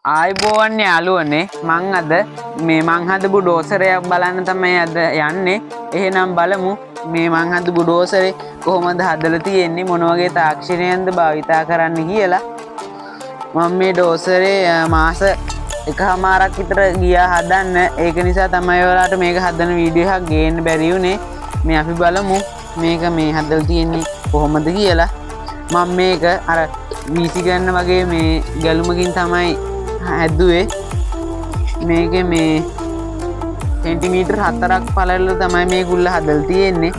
ආයිබෝවන් යාළුවනේ මං අද මේ මං හදපු ඩෝසරයක් බලන්න තමයි අද යන්නේ. එහෙනම් බලමු මේ මං හදපු ඩෝසරේ කොහොමද හදලා තියෙන්නේ, මොන වගේ තාක්ෂණයක්ද භාවිතා කරන්න කියලා. මම මේ ඩෝසරේ මාස එකමාරක් විතර ගියා හදන්න. ඒක නිසා තමයි ඔයාලට මේක හදන වීඩියෝ එකක් ගේන්න බැරි වුනේ. මේ අපි බලමු මේක මේ හදලා තියෙන්නේ කොහොමද කියලා. මම මේක අර වීසි ගන්න වගේ මේ ගැලුමකින් තමයි හැදුවේ. මේකේ මේ සෙන්ටිමීටර් 4ක් පළල තමයි මේ කුල්ල හදලා තියෙන්නේ.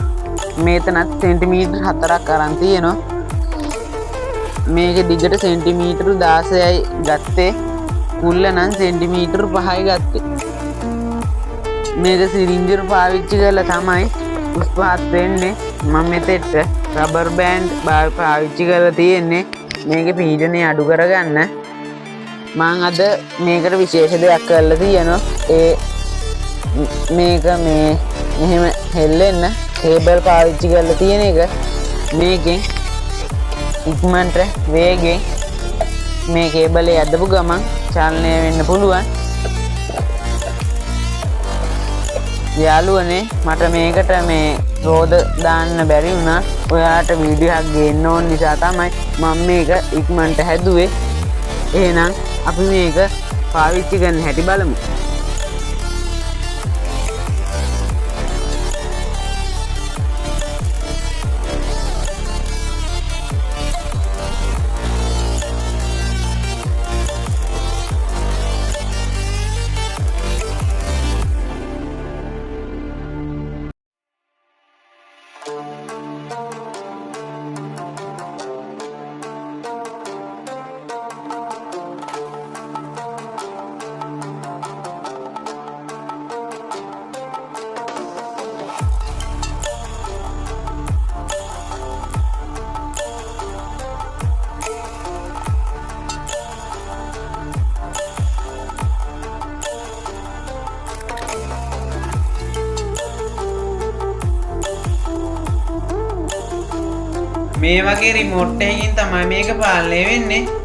මේතනත් සෙන්ටිමීටර් 4ක් අරන් තියෙනවා. මේකේ දිගට සෙන්ටිමීටර් 16යි ගත්තේ. කුල්ල නම් සෙන්ටිමීටර් 5යි ගත්තේ. මේක සිලින්ඩර් පාවිච්චි කරලා තමයි උස්පහත් වෙන්නේ. මම මෙතෙට රබර් බෑන්ඩ් පාවිච්චි කරලා තියෙන්නේ මේකේ පීඩනය අඩු කරගන්න. මං අද මේකට විශේෂ දෙයක් කරලා තියෙනවා. මේක මේ මෙහෙම හෙල්ලෙන්න කේබල් පාවිච්චි කරලා තියෙන එක. මේකෙන් ඉක්මනට වේගෙන් මේ කේබලේ ඇදපු ගමන් චලනය වෙන්න පුළුවන්. යාළුවනේ මට මේකට මේ රෝද දාන්න බැරි වුණා. ඔයාලට වීඩියෝ එකක් ගේන්න ඕන නිසා තමයි මම මේක ඉක්මනට හැදුවේ. එහෙනම් අපි මේක පාවිච්චි කරන්න හැටි බලමු. මේ වගේ රිමෝට් එකකින් තමයි මේක පාලනය වෙන්නේ.